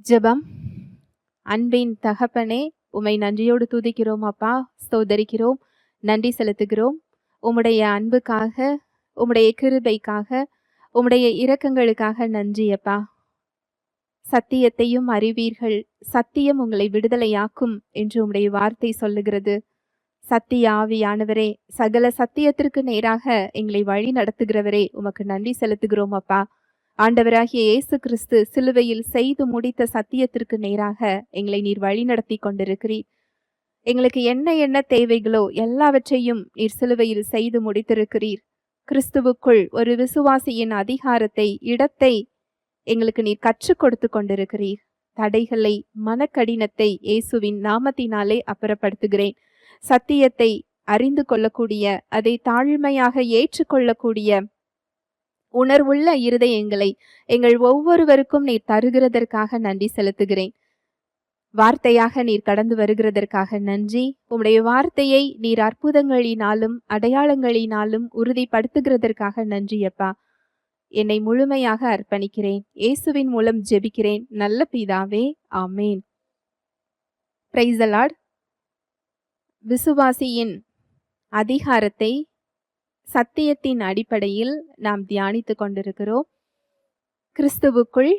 ஜெபம். அன்பின் தகப்பனே, உம்மை நன்றியோடு துதிக்கிறோம் அப்பா, ஸ்தோத்தரிக்கிறோம், நன்றி செலுத்துகிறோம். உம்முடைய அன்புக்காக, உம்முடைய கிருபைக்காக, உம்முடைய இரக்கங்களுக்காக நன்றி அப்பா. சத்தியத்தையும் அறிவீர்கள், சத்தியம் உங்களை விடுதலையாக்கும் என்று உம்முடைய வார்த்தை சொல்லுகிறது. சத்திய ஆவியானவரே, சகல சத்தியத்திற்கு நேராக எங்களை வழி நடத்துகிறவரே, உமக்கு நன்றி செலுத்துகிறோம் அப்பா. ஆண்டவராகிய இயேசு கிறிஸ்து சிலுவையில் செய்து முடித்த சத்தியத்திற்கு நேராக எங்களை நீர் வழிநடத்தி கொண்டிருக்கிறீர். எங்களுக்கு என்ன என்ன தேவைகளோ எல்லாவற்றையும் நீர் சிலுவையில் செய்து முடித்திருக்கிறீர். கிறிஸ்துவுக்குள் ஒரு விசுவாசியின் அதிகாரத்தை, இடத்தை எங்களுக்கு நீர் கற்றுக் கொடுத்து கொண்டிருக்கிறீர். தடைகளை, மனக்கடினத்தை இயேசுவின் நாமத்தினாலே அப்புறப்படுத்துகிறேன். சத்தியத்தை அறிந்து கொள்ளக்கூடிய, அதை தாழ்மையாக ஏற்றுக்கொள்ளக்கூடிய உணர்வுள்ள இருதயங்களை எங்கள் ஒவ்வொருவருக்கும் நீர் தருகிறதற்காக நன்றி செலுத்துகிறேன். வார்த்தையாக நீர் கடந்து வருகிறதற்காக நன்றி. உம்முடைய வார்த்தையை நீர் அற்புதங்களினாலும் அடையாளங்களினாலும் உறுதிப்படுத்துகிறதற்காக நன்றி அப்பா. என்னை முழுமையாக அர்ப்பணிக்கிறேன். இயேசுவின் மூலம் ஜெபிக்கிறேன் நல்ல பிதாவே, ஆமேன். Praise the Lord. விசுவாசியின் அதிகாரத்தை சத்தியத்தின் அடிப்படையில் நாம் தியானித்து கொண்டிருக்கிறோம். கிறிஸ்துவுக்குள்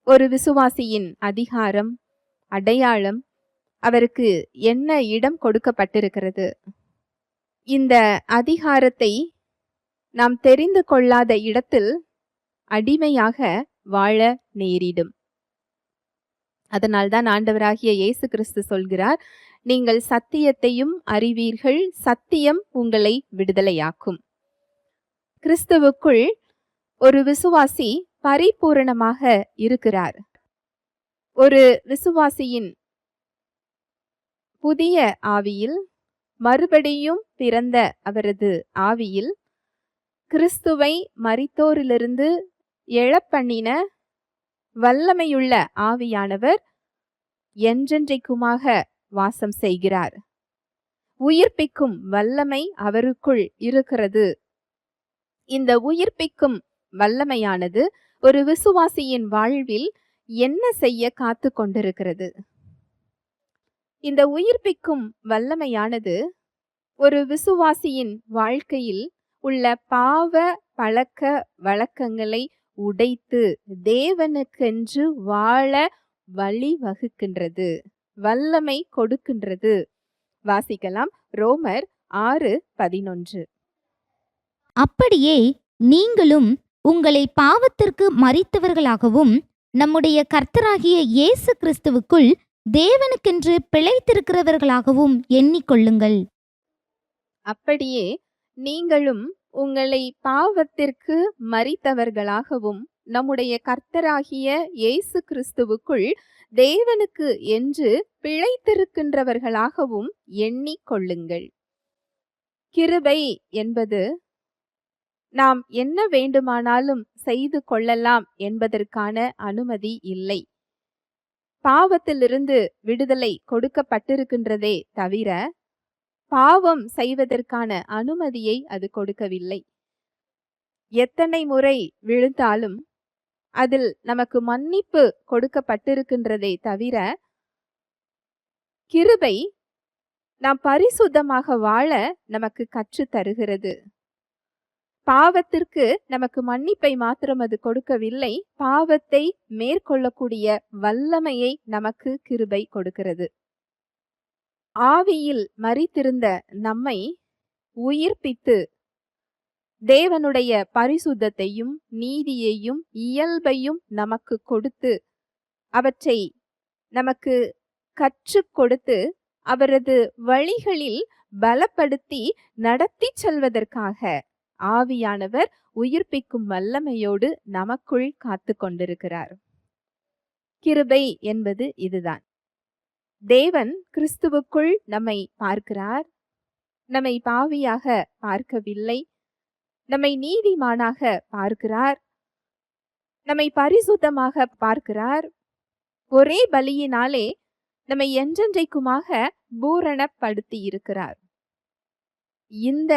ஒரு விசுவாசியின் அதிகாரம், அடையாளம், அவருக்கு என்ன இடம் கொடுக்கப்பட்டிருக்கிறது? இந்த அதிகாரத்தை நாம் தெரிந்து கொள்ளாத இடத்தில் அடிமையாக வாழ நேரிடும். அதனால்தான் ஆண்டவராகிய இயேசு கிறிஸ்து சொல்கிறார், நீங்கள் சத்தியத்தையும் அறிவீர்கள், சத்தியம் உங்களை விடுதலையாக்கும். கிறிஸ்துவுக்குள் ஒரு விசுவாசி பரிபூரணமாக இருக்கிறார். ஒரு விசுவாசியின் புதிய ஆவியில், மறுபடியும் பிறந்த அவரது ஆவியில், கிறிஸ்துவை மரித்தோரிலிருந்து எழப்பண்ணின வல்லமையுள்ள ஆவியானவர் என்றென்றைக்குமாக வாசம் செய்கிறார். உயிர்ப்பிக்கும் வல்லமை அவருக்குள் இருக்கிறது. இந்த உயிர்ப்பிக்கும் வல்லமையானது ஒரு விசுவாசியின் வாழ்வில் என்ன செய்ய காத்து கொண்டிருக்கிறது? இந்த உயிர்ப்பிக்கும் வல்லமையானது ஒரு விசுவாசியின் வாழ்க்கையில் உள்ள பாவ பழக்க வழக்கங்களை உடைத்து தேவனுக்கென்று வாழ வழிவகுக்கின்றது, வல்லமை கொடுக்கின்றது. வாசிக்கலாம், ரோமர் 6:11. அப்படியே நீங்களும் உங்களை பாவத்திற்கு மரித்தவர்களாகவும் நம்முடைய கர்த்தராகிய இயேசு கிறிஸ்துவுக்குள் தேவனுக்கென்று பிழைத்திருக்கிறவர்களாகவும் எண்ணிக்கொள்ளுங்கள். அப்படியே நீங்களும் உங்களை பாவத்திற்கு மரித்தவர்களாகவும் நம்முடைய கர்த்தராகிய இயேசு கிறிஸ்துவுக்குள் தேவனுக்கு என்று பிழைத்திருக்கின்றவர்களாகவும் எண்ணிக்கொள்ளுங்கள். கிருபை என்பது நாம் என்ன வேண்டுமானாலும் செய்து கொள்ளலாம் என்பதற்கான அனுமதி இல்லை. பாவத்திலிருந்து விடுதலை கொடுக்கப்பட்டிருக்கின்றதே தவிர பாவம் செய்வதற்கான அனுமதியை அது கொடுக்கவில்லை. எத்தனை முறை விழுந்தாலும் அதில் நமக்கு மன்னிப்பு கொடுக்கப்பட்டிருக்கின்றதே தவிர கிருபை நாம் பரிசுத்தமாக வாழ நமக்கு கற்று தருகிறது. பாவத்திற்கு நமக்கு மன்னிப்பை மாத்திரம் அது கொடுக்கவில்லை, பாவத்தை மேற்கொள்ளக்கூடிய வல்லமையை நமக்கு கிருபை கொடுக்கிறது. ஆவியில் மரித்திருந்த நம்மை உயிர்ப்பித்து தேவனுடைய பரிசுத்தத்தையும் நீதியையும் இயல்பையும் நமக்கு கொடுத்து அவற்றை நமக்கு கற்றுக் கொடுத்து அவரது வழிகளில் பலப்படுத்தி நடத்தி செல்வதற்காக ஆவியானவர் உயிர்ப்பிக்கும் வல்லமையோடு நமக்குள் காத்து கொண்டிருக்கிறார். கிருபை என்பது இதுதான். தேவன் கிறிஸ்துவுக்குள் நம்மை பார்க்கிறார். நம்மை பாவியாக பார்க்கவில்லை, நம்மை நீதிமானாக பார்க்கிறார், நம்மை பரிசுத்தமாக பார்க்கிறார். ஒரே பலியினாலே நம்மை என்றென்றைக்குமாக பூரணப்படுத்தி இருக்கிறார். இந்த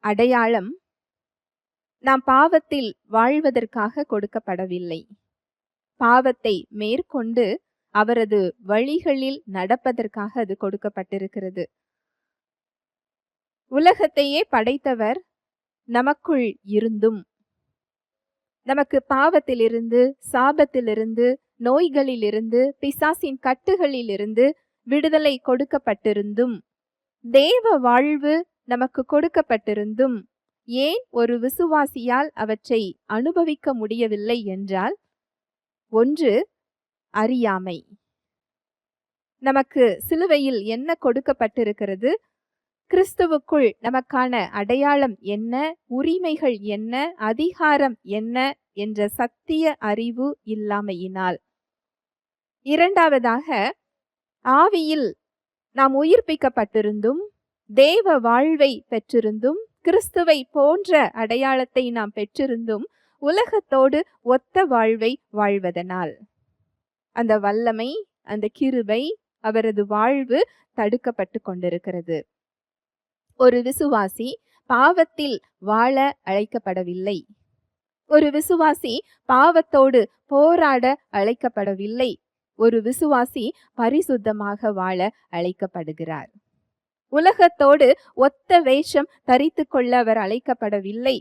அடையாளம் நாம் பாவத்தில் வாழ்வதற்காக கொடுக்கப்படவில்லை. பாவத்தை மேற்கொண்டு அவரது வழிகளில் நடப்பதற்காக அது கொடுக்கப்பட்டிருக்கிறது. உலகத்தையே படைத்தவர் நமக்குள் இருந்தும் நமக்கு பாவத்திலிருந்து, சாபத்திலிருந்து, நோய்களிலிருந்து, பிசாசின் கட்டுகளிலிருந்து விடுதலை கொடுக்கப்பட்டிருந்தும், தேவ வாழ்வு நமக்கு கொடுக்கப்பட்டிருந்தும் ஏன் ஒரு விசுவாசியால் அவற்றை அனுபவிக்க முடியவில்லை என்றால், ஒன்று அறியாமை. நமக்கு சிலுவையில் என்ன கொடுக்கப்பட்டிருக்கிறது? கிறிஸ்துவுக்குள் நமக்கான அடையாளம் என்ன, உரிமைகள் என்ன, அதிகாரம் என்ன என்ற சத்திய அறிவு இல்லாமையினால். இரண்டாவதாக, ஆவியில் நாம் உயிர்ப்பிக்கப்பட்டிருந்தும், தேவ வாழ்வை பெற்றிருந்தும், கிறிஸ்துவை போன்ற அடையாளத்தை நாம் பெற்றிருந்தும், உலகத்தோடு ஒத்த வாழ்வை வாழ்வதனால் அந்த வல்லமை, அந்த கிருபை, அவரது வாழ்வு தடுக்கப்பட்டு கொண்டிருக்கிறது. ஒரு விசுவாசி பாவத்தில் வாழ அழைக்கப்படவில்லை. ஒரு விசுவாசி பாவத்தோடு போராட அழைக்கப்படவில்லை. ஒரு விசுவாசி பரிசுத்தமாக வாழ அழைக்கப்படுகிறார். உலகத்தோடு ஒத்த வேஷம் தரித்து கொள்ள அவர் அழைக்கப்படவில்லை.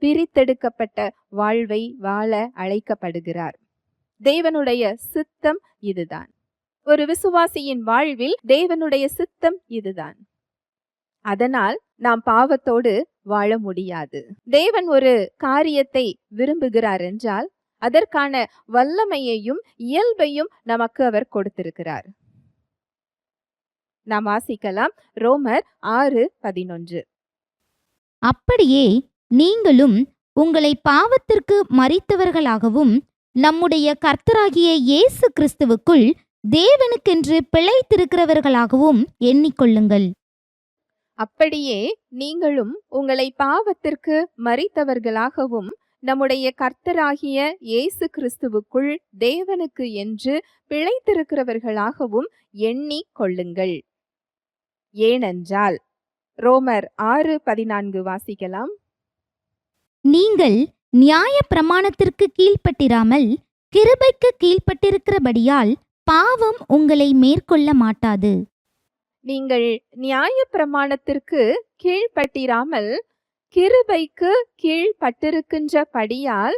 பிரித்தெடுக்கப்பட்ட வாழ்வை வாழ அழைக்கப்படுகிறார். தேவனுடைய சித்தம் இதுதான். ஒரு விசுவாசியின் வாழ்வில் தேவனுடைய சித்தம் இதுதான். அதனால் நாம் பாவத்தோடு வாழ முடியாது. தேவன் ஒரு காரியத்தை விரும்புகிறார் என்றால் அதற்கான வல்லமையையும் இயல்பையும் நமக்கு அவர் கொடுத்திருக்கிறார். நாம் வாசிக்கலாம் ரோமர் 6:11. அப்படியே நீங்களும் உங்களை பாவத்திற்கு மரித்தவர்களாகவும் நம்முடைய கர்த்தராகிய இயேசு கிறிஸ்துவுக்குள் தேவனுக்கென்று பிழைத்திருக்கிறவர்களாகவும் எண்ணிக்கொள்ளுங்கள். அப்படியே நீங்களும் உங்களை பாவத்திற்கு மரித்தவர்களாகவும் நம்முடைய கர்த்தராகிய இயேசு கிறிஸ்துவுக்குள் தேவனுக்கு என்று பிழைத்திருக்கிறவர்களாகவும் எண்ணிக் கொள்ளுங்கள். ஏனென்றால் ரோமர் 6:14 வாசிக்கலாம். நீங்கள் நியாய பிரமாணத்திற்கு கீழ்ப்பட்டிராமல் கிருபைக்கு கீழ்ப்பட்டிருக்கிறபடியால் பாவம் உங்களை மேற்கொள்ள மாட்டாது. நீங்கள் நியாய பிரமாணத்திற்கு கீழ்ப்பட்டிராமல் கிருபைக்கு கீழ்ப்பட்டிருக்கின்றபடியால்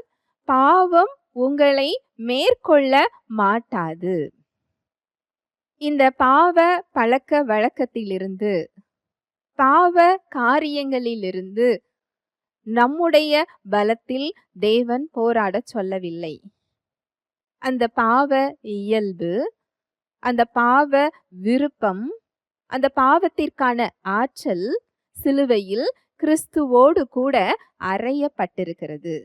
பாவம் உங்களை மேற்கொள்ள மாட்டாது. இந்த பாவ பழக்க வழக்கத்திலிருந்து, பாவ காரியங்களிலிருந்து நம்முடைய பலத்தில் தேவன் போராடச் சொல்லவில்லை. அந்த பாவ இயல்பு, அந்த பாவ விருப்பம், அந்த பாவத்திற்கான ஆற்றல் சிலுவையில் கிறிஸ்துவோடு கூட அறையப்பட்டிருக்கிறது.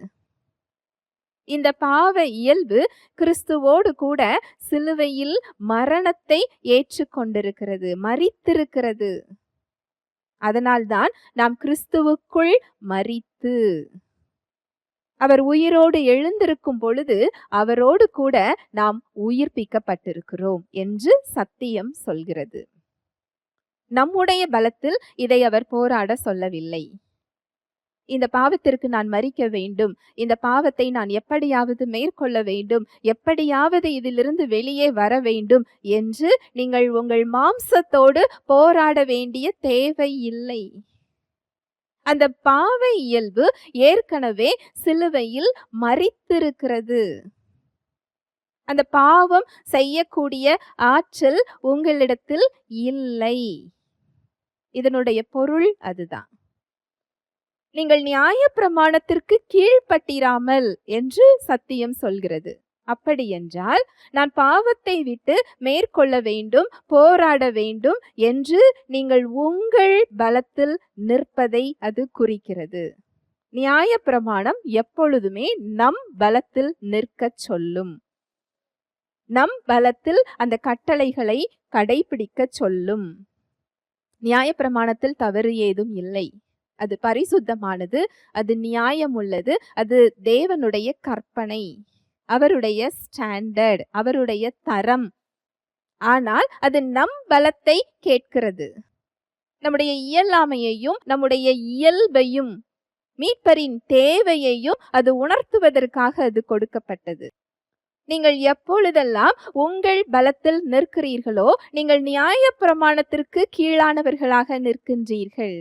இந்த பாவ இயல்பு கிறிஸ்துவோடு கூட சிலுவையில் மரணத்தை ஏற்றுக்கொண்டிருக்கிறது, மரித்திருக்கிறது. அதனால்தான் நாம் கிறிஸ்துவுக்குள் மரித்து அவர் உயிரோடு எழுந்திருக்கும் பொழுது அவரோடு கூட நாம் உயிர்ப்பிக்கப்பட்டிருக்கிறோம் என்று சத்தியம் சொல்கிறது. நம்முடைய பலத்தில் இதை அவர் போராட சொல்லவில்லை. இந்த பாவத்திற்கு நான் மரிக்க வேண்டும், இந்த பாவத்தை நான் எப்படியாவது மேற்கொள்ள வேண்டும், எப்படியாவது இதிலிருந்து வெளியே வர வேண்டும் என்று நீங்கள் உங்கள் மாம்சத்தோடு போராட வேண்டிய தேவை இல்லை. அந்த பாவ இயல்பு ஏற்கனவே சிலுவையில் மரித்திருக்கிறது. அந்த பாவம் செய்யக்கூடிய ஆற்றல் உங்களிடத்தில் இல்லை. இதனுடைய பொருள் அதுதான். நீங்கள் நியாய பிரமாணத்திற்கு கீழ்ப்பட்டிராமல் என்று சத்தியம் சொல்கிறது. அப்படி என்றால் நான் பாவத்தை விட்டு மேற்கொள்ள வேண்டும், போராட வேண்டும் என்று நீங்கள் உங்கள் பலத்தில் நிற்பதை அது குறிக்கிறது. நியாய பிரமாணம் எப்பொழுதுமே நம் பலத்தில் நிற்கச் சொல்லும். நம் பலத்தில் அந்த கட்டளைகளை கடைபிடிக்கச் சொல்லும். நியாய பிரமாணத்தில் தவறு ஏதும் இல்லை. அது பரிசுத்தமானது, அது நியாயம் உள்ளது, அது தேவனுடைய கற்பனை, அவருடைய ஸ்டாண்டர்ட், அவருடைய தரம். ஆனால் அது நம் பலத்தை கேட்கிறது. நம்முடைய இயலாமையையும் நம்முடைய இயல்பையும் மீட்பரின் தேவையையும் அது உணர்த்துவதற்காக அது கொடுக்கப்பட்டது. நீங்கள் எப்பொழுதெல்லாம் உங்கள் பலத்தில் நிற்கிறீர்களோ நீங்கள் நியாயப்பிரமாணத்திற்கு கீழானவர்களாக நிற்கின்றீர்கள்.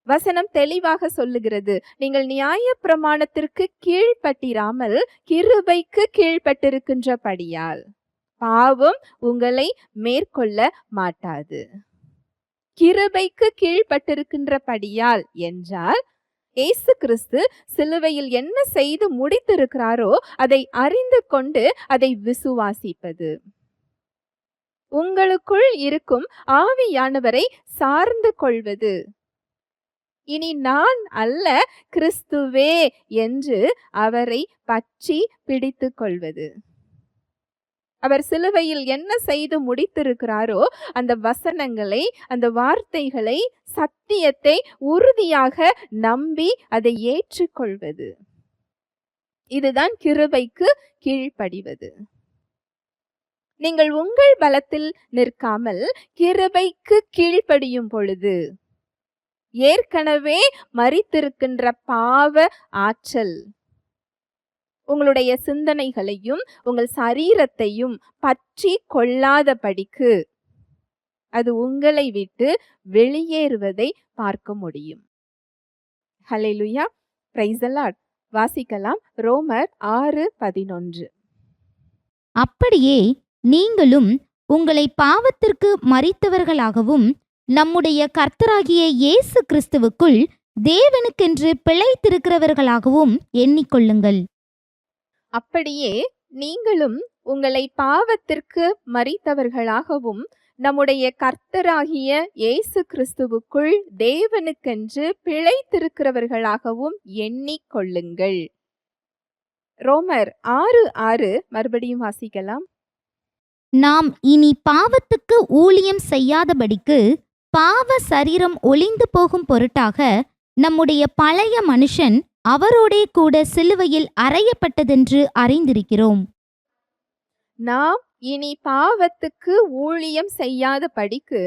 வசனம் தெளிவாக சொல்லுகிறது, நீங்கள் நியாயப்பிரமாணத்திற்கு கீழ்ப்பட்டிராமல் கிருபைக்கு கீழ்ப்பட்டிருக்கின்றபடியால் பாவம் உங்களை மேற்கொள்ள மாட்டாது. கிருபைக்கு கீழ்ப்பட்டிருக்கின்றபடியால் என்றால் இயேசு கிறிஸ்து சிலுவையில் என்ன செய்து முடித்திருக்கிறாரோ அதை அறிந்து கொண்டு அதை விசுவாசிப்பது. உங்களுக்குள் இருக்கும் ஆவியானவரை சார்ந்து கொள்வது. இனி நான் அல்ல, கிறிஸ்துவே என்று அவரை பற்றி பிடித்து கொள்வது. அவர் சிலுவையில் என்ன செய்து முடித்திருக்கிறாரோ அந்த வசனங்களை, அந்த வார்த்தைகளை, சத்தியத்தை உறுதியாக நம்பி அதை ஏற்றுக்கொள்வது. இதுதான் கிருபைக்கு கீழ்ப்படிவது. நீங்கள் உங்கள் பலத்தில் நிற்காமல் கிருபைக்கு கீழ்ப்படியும் பொழுது ஏற்கனவே மரித்திருக்கின்ற பாவ ஆற்றல் உங்களுடைய சிந்தனைகளையும் உங்கள் சரீரத்தையும் பற்றி கொள்ளாதபடிக்கு அது உங்களை விட்டு வெளியேறுவதை பார்க்க முடியும். ஹல்லேலூயா, பிரைஸ் தி லார்ட். வாசிக்கலாம் ரோமர் 6:11. அப்படியே நீங்களும் உங்களை பாவத்திற்கு மரித்தவர்களாகவும் நம்முடைய கர்த்தராகிய இயேசு கிறிஸ்துவுக்குள் தேவனுக்கென்று பிழைத்திருக்கிறவர்களாகவும் எண்ணிக்கொள்ளுங்கள். அப்படியே நீங்களும் உங்களை பாவத்திற்கு மரித்தவர்களாகவும் நம்முடைய கர்த்தராகிய இயேசு கிறிஸ்துவுக்குள் தேவனுக்கென்று பிழைத்திருக்கிறவர்களாகவும் எண்ணிக்கொள்ளுங்கள். ரோமர் 6:6 மறுபடியும் வாசிக்கலாம். நாம் இனி பாவத்துக்கு ஊழியம் செய்யாதபடிக்கு பாவ சரீரம் ஒளிந்து போகும் பொருட்டாக நம்முடைய பழைய மனுஷன் அவரோடே கூட சிலுவையில் அறையப்பட்டதென்று அறிந்திருக்கிறோம். நாம் இனி பாவத்துக்கு ஊழியம் செய்யாதபடிக்கு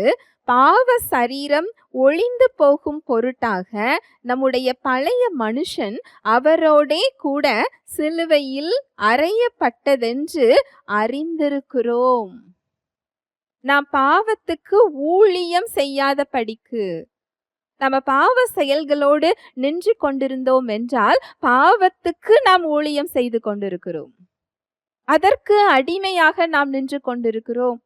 பாவ சரீரம் ஒளிந்து போகும் பொருட்டாக நம்முடைய பழைய மனுஷன் அவரோடே கூட சிலுவையில் அறையப்பட்டதென்று அறிந்திருக்கிறோம். நாம் பாவத்துக்கு ஊழியம் செய்யாதபடிக்கு, நம்ம பாவ செயல்களோடு நின்று கொண்டிருந்தோம் என்றால் பாவத்துக்கு நாம் ஊழியம் செய்து கொண்டிருக்கிறோம். அதற்கு அடிமையாக நாம் நின்று கொண்டிருக்கிறோம்.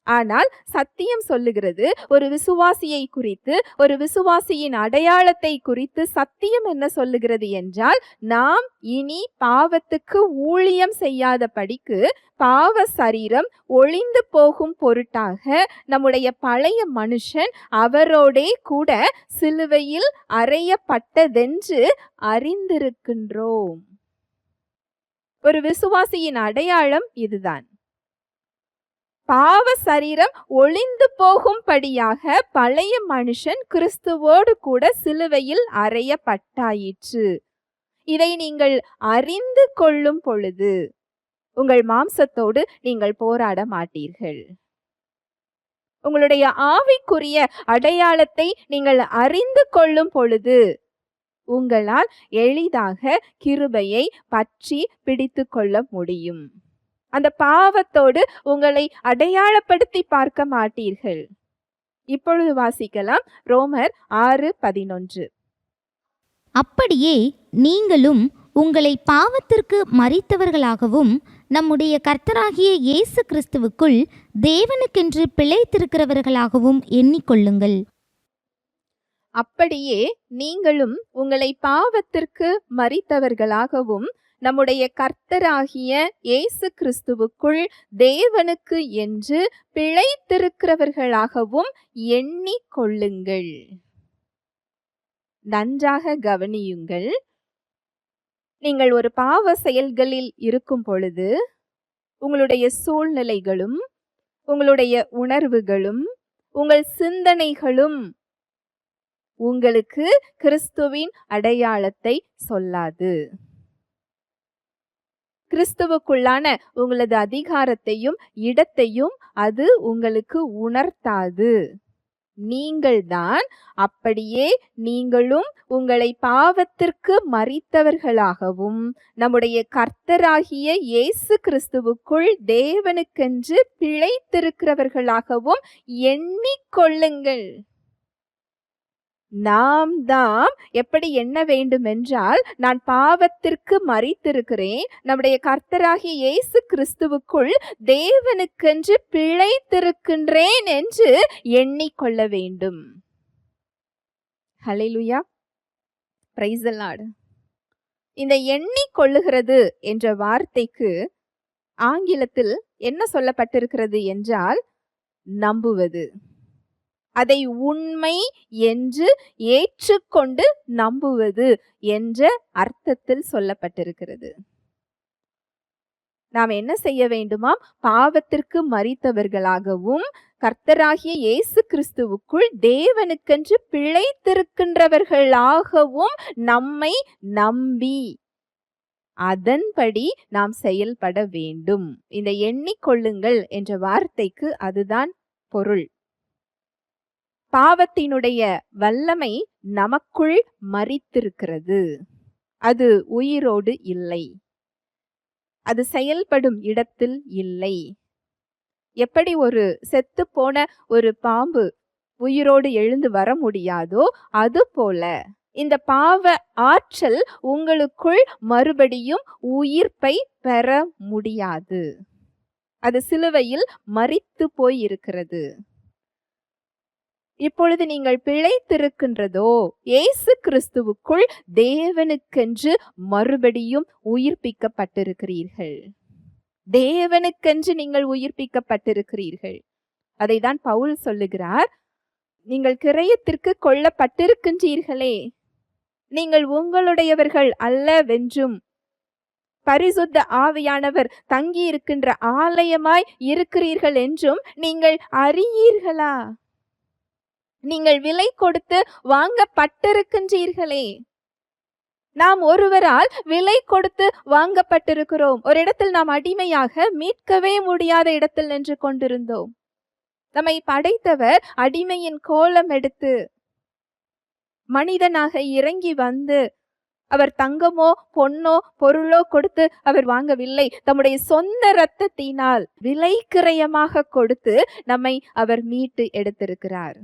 ஆனால் சத்தியம் சொல்லுகிறது, ஒரு விசுவாசியை குறித்து, ஒரு விசுவாசியின் அடையாளத்தை குறித்து சத்தியம் என்ன சொல்லுகிறது என்றால், நாம் இனி பாவத்துக்கு ஊழியம் செய்யாதபடிக்கு பாவ சரீரம் ஒளிந்து போகும் பொருட்டாக நம்முடைய பழைய மனுஷன் அவரோடே கூட சிலுவையில் அறையப்பட்டதென்று அறிந்திருக்கின்றோம். ஒரு விசுவாசியின் அடையாளம் இதுதான். பாவ சரீரம் ஒளிந்து போகும்படியாக பழைய மனுஷன் கிறிஸ்துவோடு கூட சிலுவையில் அறையப்பட்டாயிற்று. இதை நீங்கள் அறிந்து கொள்ளும் பொழுது உங்கள் மாம்சத்தோடு நீங்கள் போராட மாட்டீர்கள். உங்களுடைய ஆவிக்குரிய அடையாளத்தை நீங்கள் அறிந்து கொள்ளும் பொழுது உங்களால் எளிதாக கிருபையை பற்றி பிடித்து கொள்ள முடியும். அந்த பாவத்தோடு உங்களை அடையாளப்படுத்தி பார்க்க மாட்டீர்கள். இப்பொழுது வாசிக்கலாம் ரோமர் 6:11. அப்படியே நீங்களும் உங்களை பாவத்திற்கு மரித்தவர்களாகவும் நம்முடைய கர்த்தராகிய இயேசு கிறிஸ்துவுக்குள் தேவனுக்கென்று பிழைத்திருக்கிறவர்களாகவும் எண்ணிக்கொள்ளுங்கள். அப்படியே நீங்களும் உங்களை பாவத்திற்கு மரித்தவர்களாகவும் நம்முடைய கர்த்தராகிய இயேசு கிறிஸ்துவுக்குள் தேவனுக்கு என்று பிழைத்திருக்கிறவர்களாகவும் எண்ணிக்கொள்ளுங்கள். நன்றாக கவனியுங்கள். நீங்கள் ஒரு பாவ செயல்களில் இருக்கும் பொழுது உங்களுடைய சூழ்நிலைகளும் உங்களுடைய உணர்வுகளும் உங்கள் சிந்தனைகளும் உங்களுக்கு கிறிஸ்துவின் அடையாளத்தை சொல்லாது. கிறிஸ்துவுக்குள்ளான உங்களது அதிகாரத்தையும் இடத்தையும் அது உங்களுக்கு உணர்த்தாது. நீங்கள்தான். அப்படியே நீங்களும் உங்களை பாவத்திற்கு மரித்தவர்களாகவும் நம்முடைய கர்த்தராகிய இயேசு கிறிஸ்துவுக்குள் தேவனுக்கென்று பிழைத்திருக்கிறவர்களாகவும் எண்ணிக்கொள்ளுங்கள். நாம் தாம் எப்படி எண்ண வேண்டும் என்றால், நான் பாவத்திற்கு மரித்திருக்கிறேன், நம்முடைய கர்த்தராகிய இயேசு கிறிஸ்துவுக்குள் தேவனுக்கென்று பிழைத்திருக்கின்றேன் என்று எண்ணிக்கொள்ள வேண்டும். ஹல்லேலூயா, பிரைஸ் தி லார்ட். இந்த எண்ணிக்கொள்ளுகிறது என்ற வார்த்தைக்கு ஆங்கிலத்தில் என்ன சொல்லப்பட்டிருக்கிறது என்றால், நம்புவது. அதை உண்மை என்று ஏற்றுக்கொண்டு நம்புவது என்ற அர்த்தத்தில் சொல்லப்பட்டிருக்கிறது. நாம் என்ன செய்ய வேண்டுமாம்? பாவத்திற்கு மரித்தவர்களாகவும் கர்த்தராகிய இயேசு கிறிஸ்துவுக்குள் தேவனுக்கென்று பிழைத்திருக்கின்றவர்களாகவும் நம்மை நம்பி அதன்படி நாம் செயல்பட வேண்டும். இந்த எண்ணிக்கொள்ளுங்கள் என்ற வார்த்தைக்கு அதுதான் பொருள். பாவத்தினுடைய வல்லமை நமக்குள் மரித்திருக்கிறது. அது உயிரோடு இல்லை. அது செயல்படும் இடத்தில் இல்லை. எப்படி ஒரு செத்து போன ஒரு பாம்பு உயிரோடு எழுந்து வர முடியாதோ, அதுபோல இந்த பாவ ஆற்றல் உங்களுக்குள் மறுபடியும் உயிர்ப்பை பெற முடியாது. அது சிலுவையில் மரித்து போய் இருக்கிறது. இப்பொழுது நீங்கள் பிழைத்திருக்கின்றதோ இயேசு கிறிஸ்துவுக்குள் தேவனுக்கென்று மறுபடியும் உயிர்ப்பிக்கப்பட்டிருக்கிறீர்கள். தேவனுக்கென்று நீங்கள் உயிர்ப்பிக்கப்பட்டிருக்கிறீர்கள். அதைதான் பவுல் சொல்லுகிறார், நீங்கள் கிரயத்திற்கு கொல்லப்பட்டிருக்கின்றீர்களே, நீங்கள் உங்களுடையவர்கள் அல்லவென்றும் பரிசுத்த ஆவியானவர் தங்கி இருக்கின்ற ஆலயமாய் இருக்கிறீர்கள் என்றும் நீங்கள் அறியீர்களா? நீங்கள் விலை கொடுத்து வாங்கப்பட்டிருக்கின்றீர்களே. நாம் ஒருவரால் விலை கொடுத்து வாங்கப்பட்டிருக்கிறோம். ஒரு இடத்தில் நாம் அடிமையாக மீட்கவே முடியாத இடத்தில் நின்று கொண்டிருந்தோம். நம்மை படைத்தவர் அடிமையின் கோலம் எடுத்து மனிதனாக இறங்கி வந்து, அவர் தங்கமோ பொன்னோ பொருளோ கொடுத்து அவர் வாங்கவில்லை. தம்முடைய சொந்த இரத்தத்தினால் விலை கிரயமாக கொடுத்து நம்மை அவர் மீட்டு எடுத்திருக்கிறார்.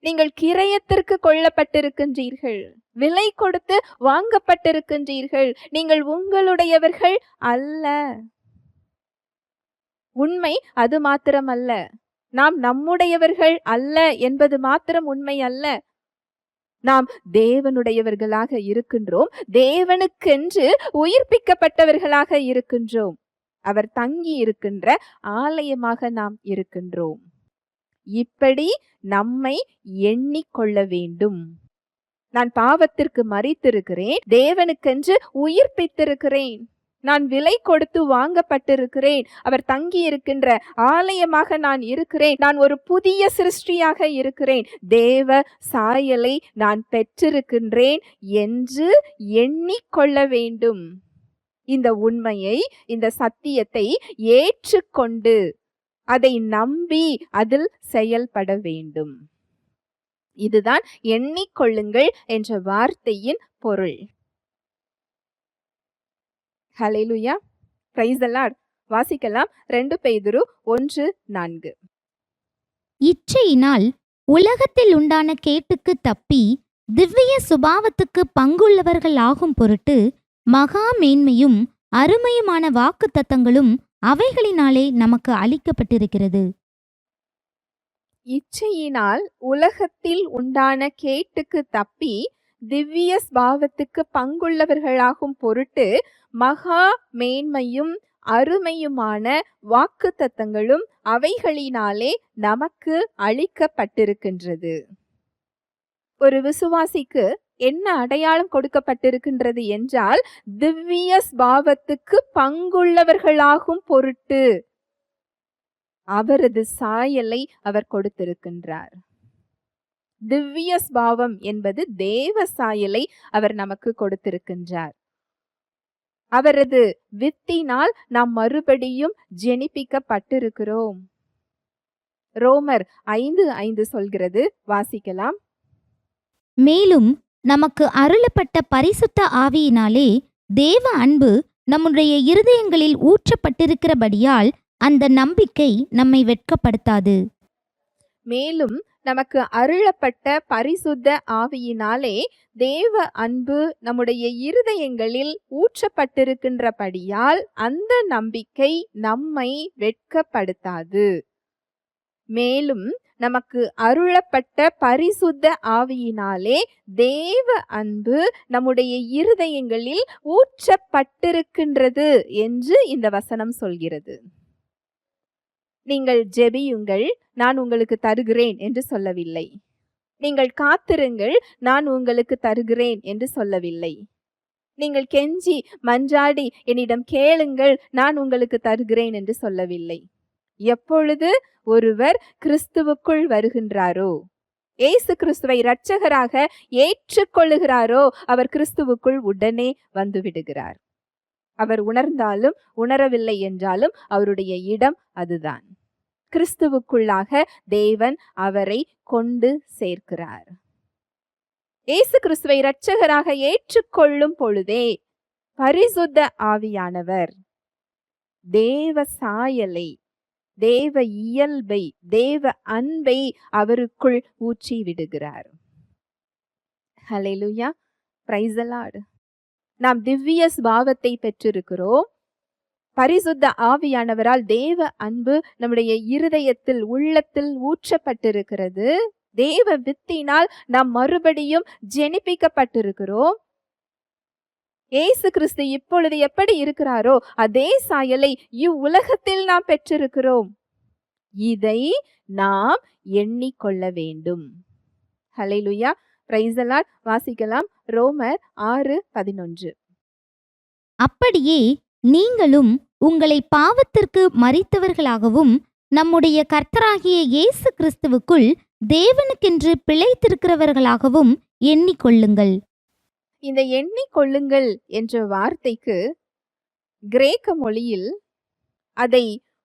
நீங்கள் கிரயத்திற்கு கொல்லப்பட்டிருக்கின்றீர்கள், விலை கொடுத்து வாங்கப்பட்டிருக்கின்றீர்கள். நீங்கள் உங்களுடையவர்கள் அல்ல. உண்மை அது மாத்திரமல்ல. நாம் நம்முடையவர்கள் அல்ல என்பது மாத்திரம் உண்மை அல்ல. நாம் தேவனுடையவர்களாக இருக்கின்றோம். தேவனுக்கென்று உயிர்ப்பிக்கப்பட்டவர்களாக இருக்கின்றோம். அவர் தங்கி இருக்கின்ற ஆலயமாக நாம் இருக்கின்றோம். இப்படி நம்மை எண்ணிக்கொள்ள வேண்டும். நான் பாவத்திற்கு மரித்திருக்கிறேன், தேவனுக்கென்று உயிர்ப்பித்திருக்கிறேன், நான் விலை கொடுத்து வாங்கப்பட்டிருக்கிறேன், அவர் தங்கி இருக்கின்ற ஆலயமாக நான் இருக்கிறேன், நான் ஒரு புதிய சிருஷ்டியாக இருக்கிறேன், தேவ சாயலை நான் பெற்றிருக்கின்றேன் என்று எண்ணிக்கொள்ள வேண்டும். இந்த உண்மையை, இந்த சத்தியத்தை ஏற்றுக்கொண்டு அதை நம்பி அதில் செயல்பட வேண்டும். இதுதான் எண்ணிக்கொள்ளுங்கள் என்ற வார்த்தையின் பொருள். ஹல்லேலூயா, பிரைஸ் தி லார்ட். வாசிக்கலாம் 2 பேதுரு 1:4. இச்சையினால் உலகத்தில் உண்டான கேட்டுக்கு தப்பி திவ்ய சுபாவத்துக்கு பங்குள்ளவர்கள் ஆகும் பொருட்டு மகா மேன்மையும் அருமையுமான வாக்குத்தத்தங்களும் அவைகளினாலே நமக்கு அளிக்கப்பட்டிருக்கிறது. இச்சையினால் உலகத்தில் உண்டான கேட்டுக்கு தப்பி திவ்ய ஸ்பாவத்துக்கு பங்குள்ளவர்களாகும் பொருட்டு மகா மேன்மையும் அருமையுமான வாக்குத்தத்தங்களும் அவைகளினாலே நமக்கு அளிக்கப்பட்டிருக்கின்றது. ஒரு விசுவாசிக்கு என்ன அடையாளம் கொடுக்கப்பட்டிருக்கின்றது என்றால், திவ்ய ஸ்பாவத்துக்கு பங்குள்ளவர்களாகும் பொருட்டு அவரது சாயலை அவர் கொடுத்திருக்கின்றார். திவ்ய ஸ்பாவம் என்பது தேவ சாயலை அவர் நமக்கு கொடுத்திருக்கின்றார். அவரது வித்தினால் நாம் மறுபடியும் ஜெனிப்பிக்கப்பட்டிருக்கிறோம். ரோமர் 5:5 சொல்கிறது, வாசிக்கலாம். மேலும் நமக்கு அருளப்பட்ட பரிசுத்த ஆவியினாலே தேவ அன்பு நம்முடைய இருதயங்களில் ஊற்றப்பட்டிருக்கிறபடியால் அந்த நம்பிக்கை நம்மை வெட்கப்படுத்தாது. மேலும் நமக்கு அருளப்பட்ட பரிசுத்த ஆவியினாலே தேவ அன்பு நம்முடைய இருதயங்களில் ஊற்றப்பட்டிருக்கின்றபடியால் அந்த நம்பிக்கை நம்மை வெட்கப்படுத்தாது. மேலும் நமக்கு அருளப்பட்ட பரிசுத்த ஆவியினாலே தேவ அன்பு நம்முடைய இருதயங்களில் ஊற்றப்பட்டிருக்கின்றது என்று இந்த வசனம் சொல்கிறது. நீங்கள் ஜெபியுங்கள், நான் உங்களுக்கு தருகிறேன் என்று சொல்லவில்லை. நீங்கள் காத்திருங்கள், நான் உங்களுக்கு தருகிறேன் என்று சொல்லவில்லை. நீங்கள் கெஞ்சி மன்றாடி என்னிடம் கேளுங்கள், நான் உங்களுக்கு தருகிறேன் என்று சொல்லவில்லை. எப்பொழுது ஒருவர் கிறிஸ்துவுக்குள் வருகின்றாரோ, இயேசு கிறிஸ்துவை இரட்சகராக ஏற்றுக்கொள்ளுகிறாரோ, அவர் கிறிஸ்துவுக்குள் உடனே வந்து விடுகிறார். அவர் உணர்ந்தாலும் உணரவில்லை என்றாலும் அவருடைய இடம் அதுதான். கிறிஸ்துவுக்குள்ளாக தேவன் அவரை கொண்டு சேர்க்கிறார். இயேசு கிறிஸ்துவை இரட்சகராக ஏற்றுக்கொள்ளும் பொழுதே பரிசுத்த ஆவியானவர் தேவ சாயலை, தேவ இயல்பை, தேவ அன்பை அவருக்குள் ஊற்றி விடுகிறார். ஹல்லேலூயா, பிரைஸ் தி லார்ட். நாம் திவ்ய சுபாவத்தை பெற்றிருக்கிறோம். பரிசுத்த ஆவியானவரால் தேவ அன்பு நம்முடைய இருதயத்தில், உள்ளத்தில் ஊற்றப்பட்டிருக்கிறது. தேவ வித்தினால் நாம் மறுபடியும் ஜெனிப்பிக்கப்பட்டிருக்கிறோம். இயேசு கிறிஸ்து இப்பொழுது எப்படி இருக்கிறாரோ அதே சாயலை இவ்வுலகத்தில் நாம் பெற்றிருக்கிறோம். இதை நாம் எண்ணிக்கொள்ள வேண்டும். ஹல்லேலூயா, பிரைஸ் தி லார்ட். வாசிக்கலாம், ரோமர் 6:11. அப்படியே நீங்களும் உங்களை பாவத்திற்கு மரித்தவர்களாகவும் நம்முடைய கர்த்தராகிய இயேசு கிறிஸ்துவுக்குள் தேவனுக்கென்று பிழைத்திருக்கிறவர்களாகவும் எண்ணிக்கொள்ளுங்கள். இந்த எண்ணிக்கொள்ளுங்கள் என்ற வார்த்தைக்கு கிரேக்க மொழியில் அதை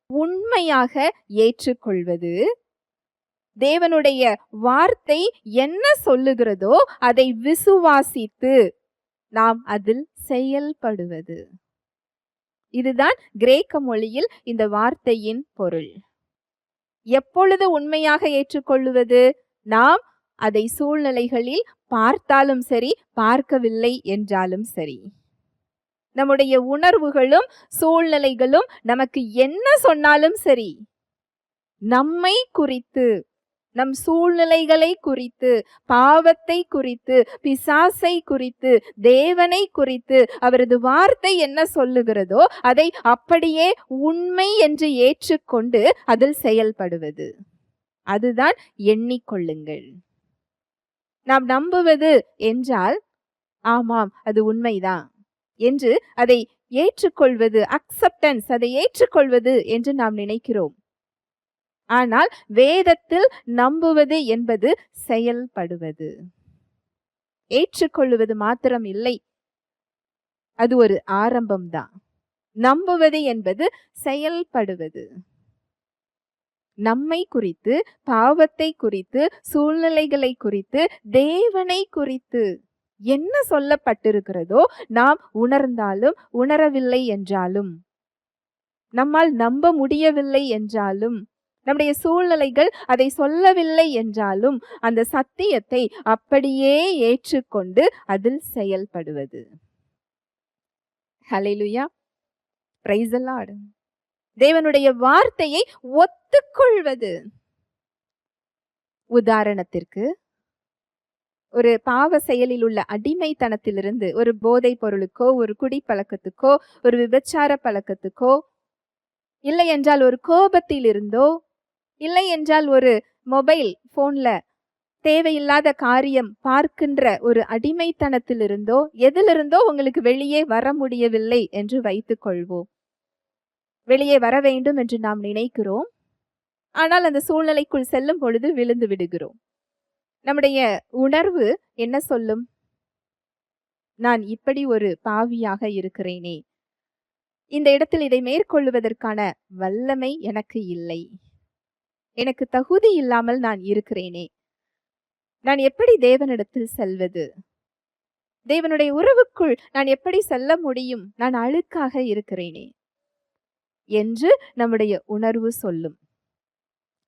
உண்மையாக ஏற்றுக்கொள்வது, தேவனுடைய வார்த்தை என்ன சொல்லுகிறதோ அதை விசுவாசித்து நாம் அதில் செயல்படுவது. இதுதான் கிரேக்க மொழியில் இந்த வார்த்தையின் பொருள். எப்பொழுது உண்மையாக ஏற்றுக்கொள்ளுவது? நாம் அதை சூழ்நிலைகளில் பார்த்தாலும் சரி, பார்க்கவில்லை என்றாலும் சரி. நம்முடைய உணர்வுகளும் சூழ்நிலைகளும் நமக்கு என்ன சொன்னாலும் சரி, நம்மை குறித்து, நம் சூழ்நிலைகளை குறித்து, பாவத்தை குறித்து, பிசாசை குறித்து, தேவனை குறித்து அவரது வார்த்தை என்ன சொல்லுகிறதோ அதை அப்படியே உண்மை என்று ஏற்றுக்கொண்டு அதில் செயல்படுவது. அதுதான் எண்ணிக்கொள்ளுங்கள். நாம் நம்புவது என்றால் ஆமாம் அது உண்மைதான் என்று அதை ஏற்றுக்கொள்வது, அக்செப்டன்ஸ், அதை ஏற்றுக்கொள்வது என்று நாம் நினைக்கிறோம். ஆனால் வேதத்தில் நம்புவது என்பது செயல்படுவது. ஏற்றுக்கொள்வது மாத்திரம் இல்லை, அது ஒரு ஆரம்பம்தான். நம்புவது என்பது செயல்படுவது. நம்மை குறித்து, பாவத்தை குறித்து, சூழ்நிலைகளை குறித்து, தேவனை குறித்து என்ன சொல்லப்பட்டிருக்கிறதோ நாம் உணர்ந்தாலும் உணரவில்லை என்றாலும், நம்மால் நம்ப முடியவில்லை என்றாலும், நம்முடைய சூழ்நிலைகள் அதை சொல்லவில்லை என்றாலும் அந்த சத்தியத்தை அப்படியே ஏற்றுக்கொண்டு அதில் செயல்படுவது. ஹல்லேலூயா, பிரைஸ் தி லார்ட். தேவனுடைய வார்த்தையை ஒத்துக்கொள்வது. உதாரணத்திற்கு, ஒரு பாவ செயலில் உள்ள அடிமைத்தனத்திலிருந்து, ஒரு போதை பொருளுக்கோ, ஒரு குடிப்பழக்கத்துக்கோ, ஒரு விபச்சார பழக்கத்துக்கோ, இல்லை என்றால் ஒரு கோபத்தில் இருந்தோ, இல்லை என்றால் ஒரு மொபைல் போன்ல தேவையில்லாத காரியம் பார்க்கின்ற ஒரு அடிமைத்தனத்திலிருந்தோ, எதிலிருந்தோ உங்களுக்கு வெளியே வர முடியவில்லை என்று வைத்துக் கொள்வோம். வெளியே வர வேண்டும் என்று நாம் நினைக்கிறோம். ஆனால் அந்த சூழ்நிலைக்குள் செல்லும் பொழுது விழுந்து விடுகிறோம். நம்முடைய உணர்வு என்ன சொல்லும்? நான் இப்படி ஒரு பாவியாக இருக்கிறேனே, இந்த இடத்தில் இதை மேற்கொள்வதற்கான வல்லமை எனக்கு இல்லை. எனக்கு தகுதி இல்லாமல் நான் இருக்கிறேனே, நான் எப்படி தேவனிடத்தில் செல்வது? தேவனுடைய உறவுக்குள் நான் எப்படி செல்ல முடியும்? நான் அழுக்காக இருக்கிறேனே என்று நம்முடைய உணர்வு சொல்லும்.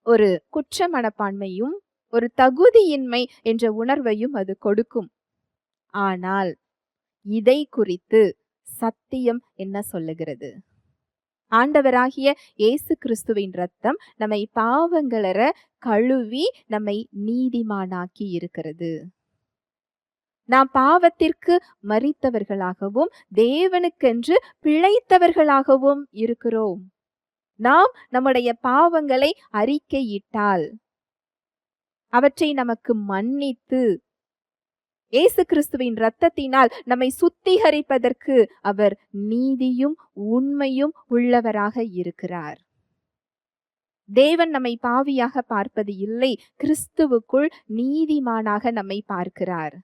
ஒரு குற்ற மனப்பான்மையும் ஒரு தகுதியின்மை என்ற உணர்வையும் அது கொடுக்கும். ஆனால் இதை குறித்து சத்தியம் என்ன சொல்லுகிறது? ஆண்டவராகிய இயேசு கிறிஸ்துவின் இரத்தம் நம்மை பாவங்களற கழுவி நம்மை நீதிமானாக்கி இருக்கிறது. நாம் பாவத்திற்கு மரித்தவர்களாகவும் தேவனுக்கென்று பிழைத்தவர்களாகவும் இருக்கிறோம். நாம் நம்முடைய பாவங்களை அறிக்கையிட்டால் அவற்றை நமக்கு மன்னித்து இயேசு கிறிஸ்துவின் இரத்தத்தினால் நம்மை சுத்திகரிப்பதற்கு அவர் நீதியும் உண்மையும் உள்ளவராக இருக்கிறார். தேவன் நம்மை பாவியாக பார்ப்பது இல்லை, கிறிஸ்துவுக்குள் நீதிமானாக நம்மை பார்க்கிறார்.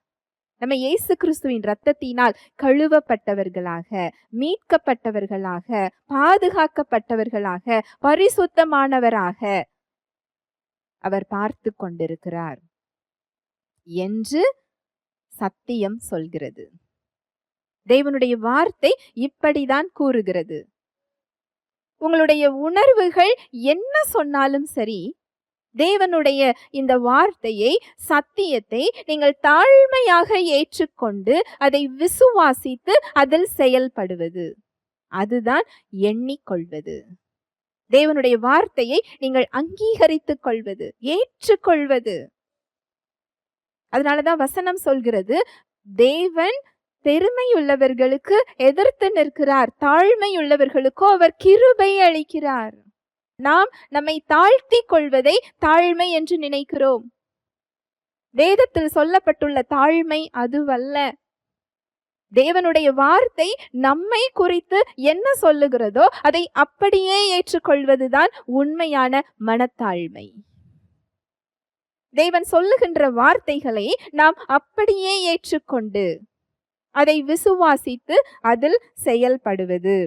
நம்ம இயேசு கிறிஸ்துவின் இரத்தத்தினால் கழுவப்பட்டவர்களாக, மீட்கப்பட்டவர்களாக, பாதுகாக்கப்பட்டவர்களாக, பரிசுத்தமானவராக அவர் பார்த்து கொண்டிருக்கிறார் என்று சத்தியம் சொல்கிறது. தேவனுடைய வார்த்தை இப்படிதான் கூறுகிறது. உங்களுடைய உணர்வுகள் என்ன சொன்னாலும் சரி, தேவனுடைய இந்த வார்த்தையை, சத்தியத்தை நீங்கள் தாழ்மையாக ஏற்றுக்கொண்டு அதை விசுவாசித்து அதில் செயல்படுவது, அதுதான் எண்ணிக்கொள்வது. தேவனுடைய வார்த்தையை நீங்கள் அங்கீகரித்துக் கொள்வது, ஏற்றுக்கொள்வது. அதனாலதான் வசனம் சொல்கிறது, தேவன் பெருமையுள்ளவர்களுக்கு எதிர்த்து நிற்கிறார், தாழ்மையுள்ளவர்களுக்கோ அவர் கிருபை அளிக்கிறார். நாம் நம்மை தாழ்த்தி கொள்வதை தாழ்மை என்று நினைக்கிறோம். வேதத்தில் சொல்லப்பட்டுள்ள தாழ்மை அதுவல்ல. தேவனுடைய வார்த்தை நம்மை குறித்து என்ன சொல்லுகிறதோ அதை அப்படியே ஏற்றுக்கொள்வதுதான் உண்மையான மனத்தாழ்மை. தேவன் சொல்லுகின்ற வார்த்தைகளை நாம் அப்படியே ஏற்றுக்கொண்டு அதை விசுவாசித்து அதில் செயல்படுவது.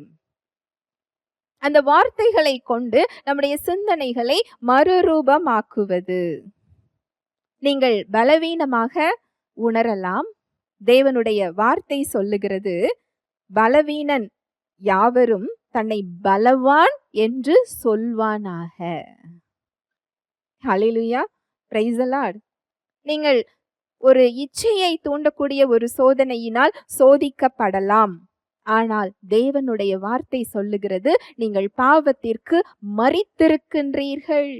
அந்த வார்த்தைகளை கொண்டு நம்முடைய சிந்தனைகளை மறுரூபமாக்குவது. நீங்கள் பலவீனமாக உணரலாம். தேவனுடைய வார்த்தை சொல்லுகிறது, பலவீனன் யாவரும் தன்னை பலவான் என்று சொல்வானாக. ஹல்லேலூயா, பிரைஸ் தி லார்ட். நீங்கள் ஒரு இச்சையை தூண்டக்கூடிய ஒரு சோதனையினால் சோதிக்கப்படலாம். ஆனால் தேவனுடைய வார்த்தை சொல்லுகிறது, நீங்கள் பாவத்திற்கு மரித்திருக்கின்றீர்கள்.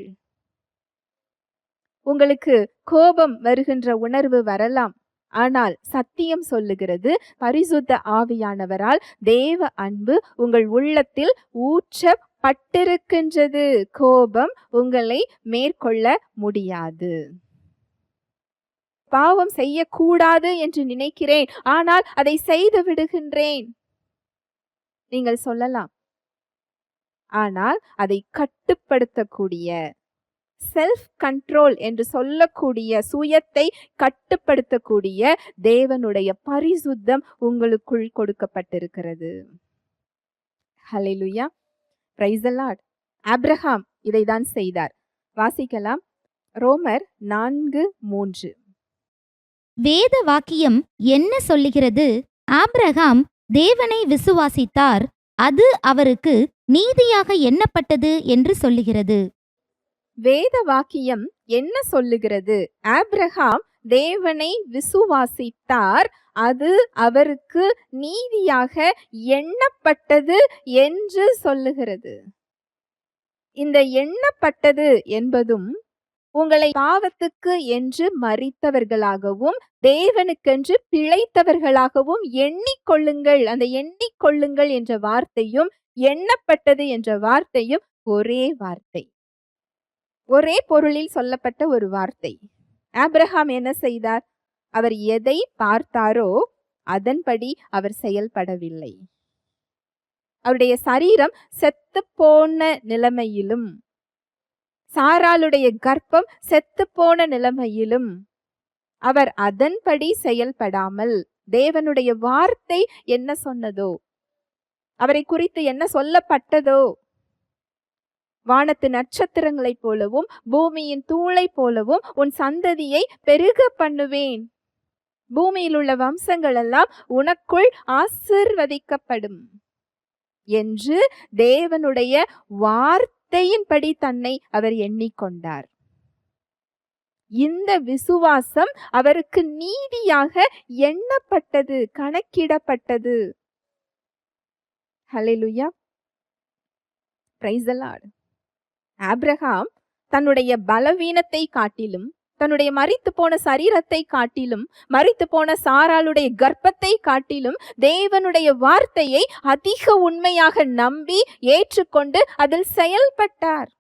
உங்களுக்கு கோபம் வருகின்ற உணர்வு வரலாம். ஆனால் சத்தியம் சொல்லுகிறது, பரிசுத்த ஆவியானவரால் தேவ அன்பு உங்கள் உள்ளத்தில் ஊற்றப்பட்டிருக்கின்றது. கோபம் உங்களை மேற்கொள்ள முடியாது. பாவம் செய்யக்கூடாது என்று நினைக்கிறேன், ஆனால் அதை செய்து விடுகின்றேன் நீங்கள் சொல்லலாம். ஆனால் அதை கட்டுப்படுத்தக்கூடிய, செல்ஃப் கண்ட்ரோல் என்று சொல்லக்கூடிய, சுயத்தை கட்டுப்படுத்தக்கூடிய தேவனுடைய பரிசுத்தம் உங்களுக்குள் கொடுக்கப்பட்டிருக்கிறது. ஹல்லேலூயா, பிரைஸ் தி லார்ட். ஆபிரகாம் இதைதான் செய்தார். வாசிக்கலாம், ரோமர் 4:3. வேத வாக்கியம் என்ன சொல்லுகிறது? ஆபிரகாம் தேவனை விசுவாசித்தார், அது அவருக்கு நீதியாக எண்ணப்பட்டது என்று சொல்லுகிறது. வேத வாக்கியம் என்ன சொல்லுகிறது? ஆபிரகாம் தேவனை விசுவாசித்தார், அது அவருக்கு நீதியாக எண்ணப்பட்டது என்று சொல்லுகிறது. இந்த எண்ணப்பட்டது என்பதும் உங்களை பாவத்துக்கு என்று மரித்தவர்களாகவும் தேவனுக்கென்று பிழைத்தவர்களாகவும் எண்ணிக்கொள்ளுங்கள். அந்த எண்ணிக்கொள்ளுங்கள் என்ற வார்த்தையும் எண்ணப்பட்டது என்ற வார்த்தையும் ஒரே வார்த்தை, ஒரே பொருளில் சொல்லப்பட்ட ஒரு வார்த்தை. ஆபிரகாம் என்ன செய்தார்? அவர் எதை பார்த்தாரோ அதன்படி அவர் செயல்படவில்லை. அவருடைய சரீரம் செத்து போன நிலைமையிலும், சாராளுடைய கர்ப்பம் செத்து போன நிலைமையிலும் அவர் அதன்படி செயல்படாமல், தேவனுடைய வார்த்தை என்ன சொன்னதோ, அவரை குறித்து என்ன சொல்லப்பட்டதோ வானத்து நட்சத்திரங்களைப் போலவும் பூமியின் தூளைப் போலவும் உன் சந்ததியை பெருக பண்ணுவேன். பூமியில் உள்ள வம்சங்கள் எல்லாம் உனக்குள் ஆசீர்வதிக்கப்படும் என்று தேவனுடைய வார்த்தையின்படி தன்னை அவர் எண்ணிக்கொண்டார். இந்த விசுவாசம் அவருக்கு நீதியாக எண்ணப்பட்டது, கணக்கிடப்பட்டது. ஹல்லேலூயா, பிரைஸ் தி லார்ட். ஆபிரகாம் தன்னுடைய பலவீனத்தை காட்டிலும், தன்னுடைய மரித்து போன சரீரத்தை காட்டிலும், மரித்து போன சாராளுடைய கர்ப்பத்தை காட்டிலும் தேவனுடைய வார்த்தையை அதிக உண்மையாக நம்பி ஏற்றுக்கொண்டு அதில் செயல்பட்டார்.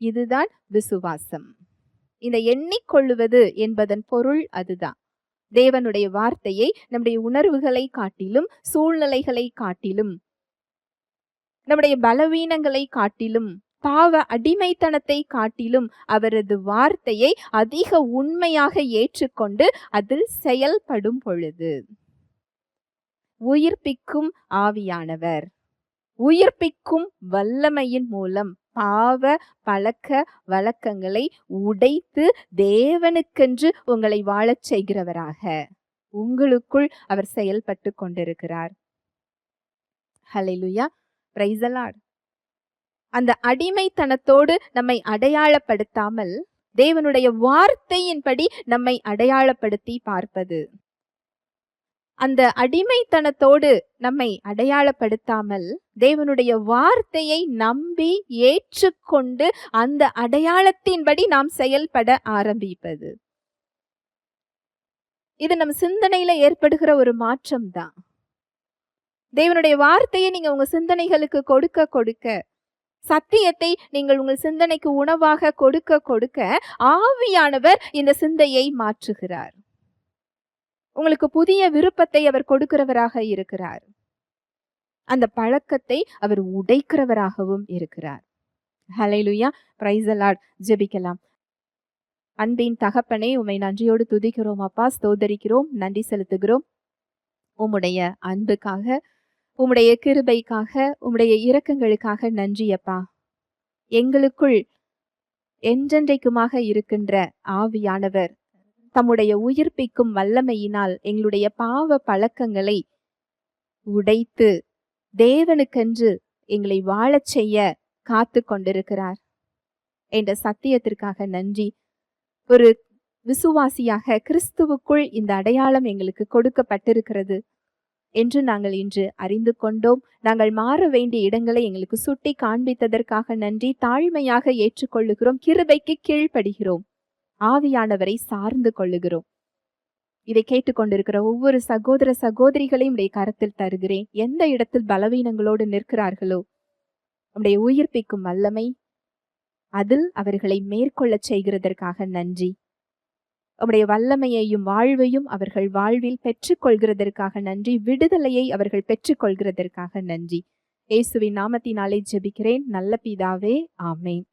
இதுதான் விசுவாசம். இந்த எண்ணிக்கொள்ளுவது என்பதன் பொருள் அதுதான். தேவனுடைய வார்த்தையை நம்முடைய உணர்வுகளை காட்டிலும், சூழ்நிலைகளை காட்டிலும், நம்முடைய பலவீனங்களை காட்டிலும், பாவ அடிமைத்தனத்தை காட்டிலும் அவரது வார்த்தையை அதிக உண்மையாக ஏற்றுக்கொண்டு அதில் செயல்படும் பொழுது உயிர்ப்பிக்கும் ஆவியானவர், உயிர்ப்பிக்கும் வல்லமையின் மூலம் பாவ பழக்க வழக்கங்களை உடைத்து தேவனுக்கென்று உங்களை வாழச் செய்கிறவராக உங்களுக்குள் அவர் செயல்பட்டு கொண்டிருக்கிறார். ஹல்லேலூயா, பிரைஸ் தி லார்ட். அந்த அடிமைத்தனத்தோடு நம்மை அடையாளப்படுத்தாமல் தேவனுடைய வார்த்தையின்படி நம்மை அடையாளப்படுத்தி பார்ப்பது. அந்த அடிமைத்தனத்தோடு நம்மை அடையாளப்படுத்தாமல் தேவனுடைய வார்த்தையை நம்பி ஏற்றுக்கொண்டு அந்த அடையாளத்தின்படி நாம் செயல்பட ஆரம்பிப்பது. இது நம் சிந்தனையில ஏற்படுகிற ஒரு மாற்றம் தான். தேவனுடைய வார்த்தையை நீங்க உங்க சிந்தனைகளுக்கு கொடுக்க கொடுக்க, சத்தியத்தை நீங்கள் உங்கள் சிந்தனைக்கு உணவாக கொடுக்க கொடுக்க ஆவியானவர் இந்த சிந்தையை மாற்றுகிறார். உங்களுக்கு புதிய விருப்பத்தை அவர் கொடுக்கிறவராக இருக்கிறார். அந்த பழக்கத்தை அவர் உடைக்கிறவராகவும் இருக்கிறார். ஹல்லேலூயா, பிரைஸ் தி லார்ட். ஜெபிக்கலாம். அன்பின் தகப்பனே, உம்மை நன்றியோடு துதிக்கிறோம் அப்பா, ஸ்தோத்தரிக்கிறோம், நன்றி செலுத்துகிறோம். உம்முடைய அன்புக்காக, உம்முடைய கிருபைக்காக, உம்முடைய இரக்கங்களுக்காக நன்றி அப்பா. எங்களுக்குள் என்றென்றைக்குமாக இருக்கின்ற ஆவியானவர் தம்முடைய உயிர்ப்பிக்கும் வல்லமையினால் எங்களுடைய பாவ பழக்கங்களை உடைத்து தேவனுக்கென்று எங்களை வாழச் செய்ய காத்து கொண்டிருக்கிறார் என்ற சத்தியத்திற்காக நன்றி. ஒரு விசுவாசியாக கிறிஸ்துவுக்குள் இந்த அடையாளம் எங்களுக்கு கொடுக்கப்பட்டிருக்கிறது என்று நாங்கள் இன்று அறிந்து கொண்டோம். நாங்கள் மாற வேண்டிய இடங்களை எங்களுக்கு சுட்டி காண்பித்ததற்காக நன்றி. தாழ்மையாக ஏற்றுக்கொள்ளுகிறோம், கிருபைக்கு கீழ்ப்படுகிறோம், ஆவியானவரை சார்ந்து கொள்ளுகிறோம். இதை கேட்டுக்கொண்டிருக்கிற ஒவ்வொரு சகோதர சகோதரிகளையும் உடைய கரத்தில் தருகிறேன். எந்த இடத்தில் பலவீனங்களோடு நிற்கிறார்களோ உடைய உயிர்ப்பிக்கும் வல்லமை அதில் அவர்களை மேற்கொள்ளச் செய்கிறதற்காக நன்றி. உம்முடைய வல்லமையையும் வாழ்வையும் அவர்கள் வாழ்வில் பெற்றுக்கொள்கிறதற்காக நன்றி. விடுதலையை அவர்கள் பெற்றுக்கொள்கிறதற்காக நன்றி. இயேசுவின் நாமத்தினாலே ஜெபிக்கிறேன் நல்ல பிதாவே, ஆமென்.